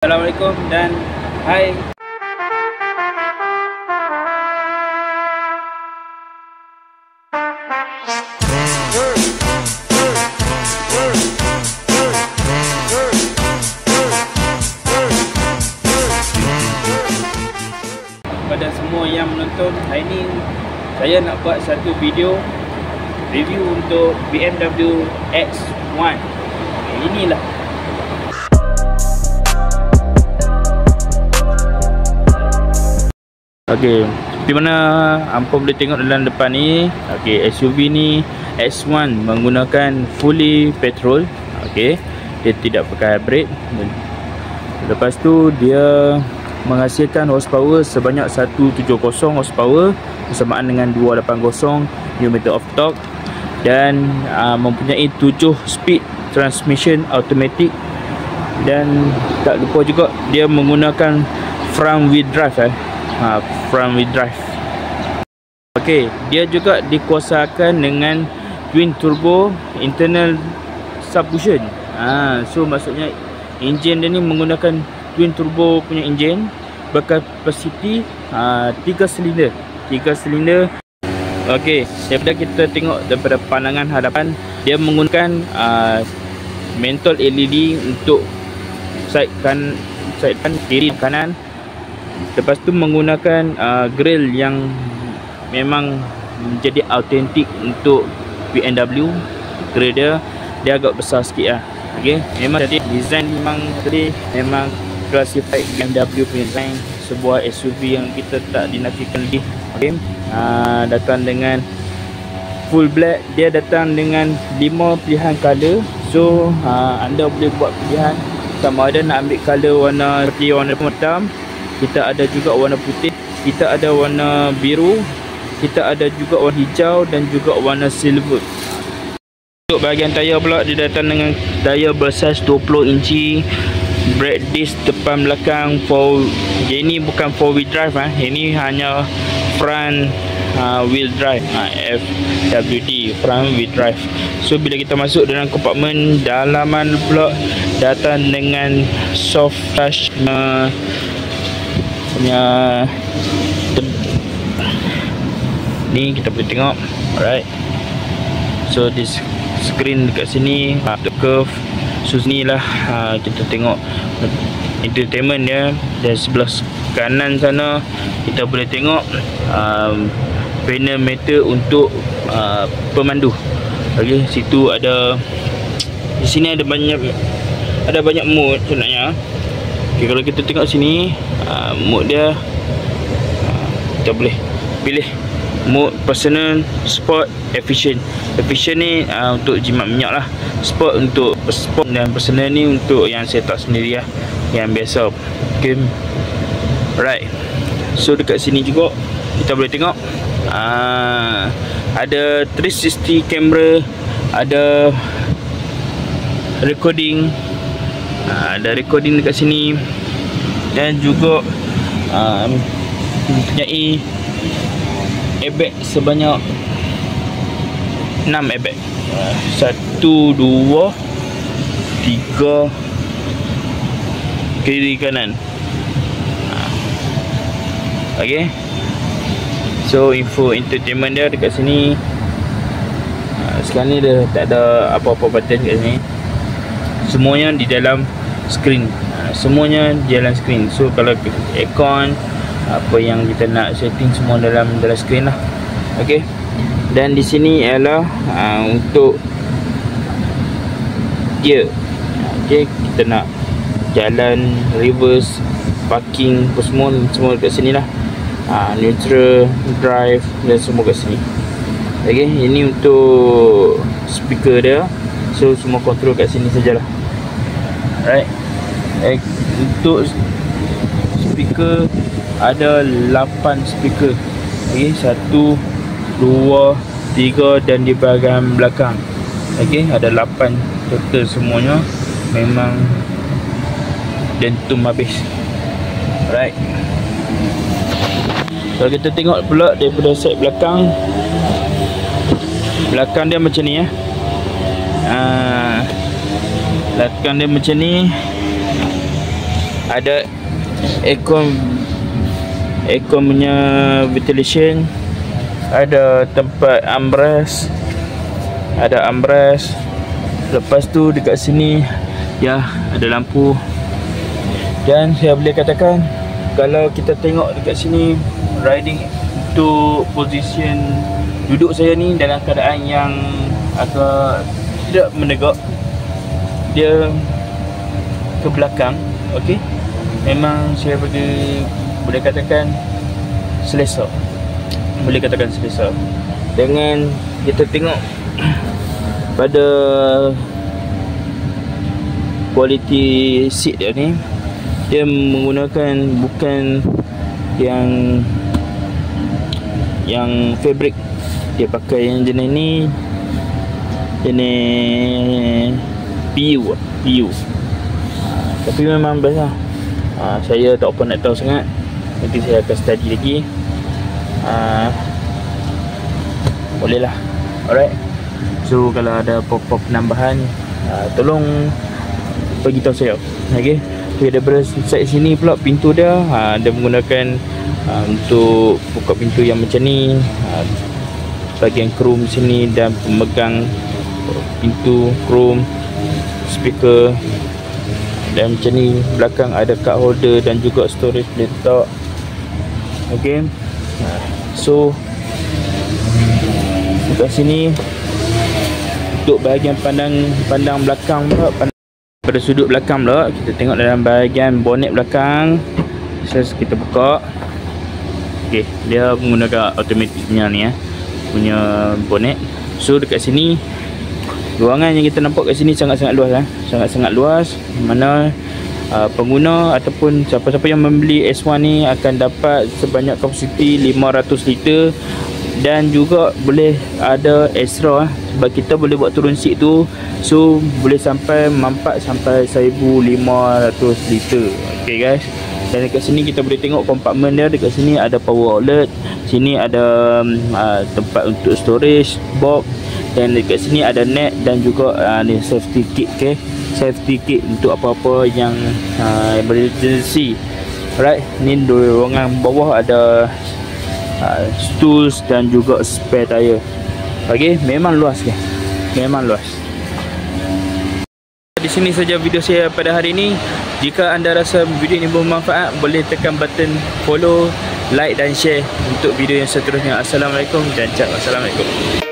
Assalamualaikum dan hai. Pada semua yang menonton, hari ini saya nak buat satu video review untuk BMW X1. Inilah. Okey, seperti mana hampa boleh tengok dalam depan ni, okey, SUV ni X1 menggunakan fully petrol. Okey, dia tidak pakai hybrid. Lepas tu dia menghasilkan horsepower sebanyak 170 horsepower bersamaan dengan 280 Nm of torque dan mempunyai 7 speed transmission automatic, dan tak lupa juga dia menggunakan front wheel drive front wheel drive. Okey, dia juga dikuasakan dengan twin turbo internal subcushion. So maksudnya enjin dia ni menggunakan twin turbo punya enjin berkapasiti 3 silinder. Okey, daripada kita tengok daripada pandangan hadapan, dia menggunakan mentol LED untuk side kan, kiri kanan. Lepas tu menggunakan grill yang memang menjadi autentik untuk BMW. Grill dia agak besar sikit lah. Okey, memang jadi design memang classified BMW punya design, sebuah SUV yang kita tak dinafikan lagi. Okey, datang dengan full black. Dia datang dengan 5 pilihan color. So anda boleh buat pilihan sama ada nak ambil color warna seperti warna hitam, kita ada juga warna putih, kita ada warna biru, kita ada juga warna hijau dan juga warna silver. Untuk bahagian tayar pula, dia datang dengan tayar bersaiz 20 inci, brake disc depan belakang ini bukan 4-wheel drive, ini hanya front wheel drive, FWD, front wheel drive. So bila kita masuk dalam kompartmen dalaman pula, datang dengan soft touch punya ni, kita boleh tengok. Alright, so this screen dekat sini the curve. So sini lah kita tengok entertainment dia, dan sebelah kanan sana kita boleh tengok panel meter untuk pemandu. Okey, situ ada, di sini ada banyak mode sebenarnya. Okey, kalau kita tengok sini mode dia, kita boleh pilih mode personal, sport, efficient. Efficient ni untuk jimat minyak lah. Sport untuk sport, dan personal ni untuk yang setup sendiri lah, yang biasa. Okay, right. So dekat sini juga kita boleh tengok ada 360 camera, ada recording, dekat sini, dan juga mempunyai airbag sebanyak 6 airbag. 1, 2, 3 kiri kanan. Okey, so info entertainment dia dekat sini. Sekarang ni dia tak ada apa-apa button kat sini, semuanya di dalam screen. So kalau aircon, apa yang kita nak setting, semua dalam screen lah. Okey, dan di sini ialah untuk gear. Okey, kita nak jalan, reverse, parking, semua dekat sini lah. Neutral, drive dan semua kat sini. Okey, ini untuk speaker dia. So semua kontrol kat sini sajalah. Alright. Untuk speaker ada 8 speaker. Okey, 1, 2, 3 dan di bahagian belakang. Okey, ada 8 total semuanya. Memang dentum habis. Alright. Kalau kita tengok pula daripada side belakang dia macam ni ya. Belakang dia macam ni. Ada aircon punya ventilation, ada tempat armrest, lepas tu dekat sini ya ada lampu. Dan saya boleh katakan kalau kita tengok dekat sini riding untuk position duduk saya ni dalam keadaan yang agak tidak menegak, dia ke belakang. Okey, memang saya boleh katakan selesa. Dengan kita tengok pada kualiti seat dia ni, dia menggunakan bukan yang fabric, dia pakai yang jenis ni, jenis PU. Tapi memang best lah. Saya tak apa nak tahu sangat, nanti saya akan study lagi. Boleh lah. Alright, so kalau ada apa-apa penambahan, tolong bagi tahu saya. Okay, daripada side sini pula pintu dia, dia menggunakan untuk buka pintu yang macam ni, bahagian chrome sini dan pemegang pintu chrome, speaker, dan macam ni. Belakang ada card holder dan juga storage boleh letak. Okay, so dekat sini untuk bahagian pandang belakang pula, pada sudut belakang pula, kita tengok dalam bahagian bonnet belakang. Kita buka. Okay, dia menggunakan automaticnya ni punya bonnet. So dekat sini ruangan yang kita nampak kat sini sangat-sangat luas sangat-sangat luas, mana pengguna ataupun siapa-siapa yang membeli S1 ni akan dapat sebanyak kapasiti 500 liter. Dan juga boleh ada extra sebab kita boleh buat turun seat tu, so boleh mampat sampai 1500 liter. Okay guys, dan dekat sini kita boleh tengok kompartmen dia. Dekat sini ada power outlet, sini ada tempat untuk storage box, dan dekat sini ada net dan juga ni safety kit. Okay, safety kit untuk apa-apa yang emergency. Alright, ni ruangan bawah ada stools dan juga spare tire. Okay, memang luas ke? Memang luas. Di sini saja video saya pada hari ini. Jika anda rasa video ini bermanfaat, boleh tekan button follow, like dan share untuk video yang seterusnya. Assalamualaikum dan ciao. Assalamualaikum.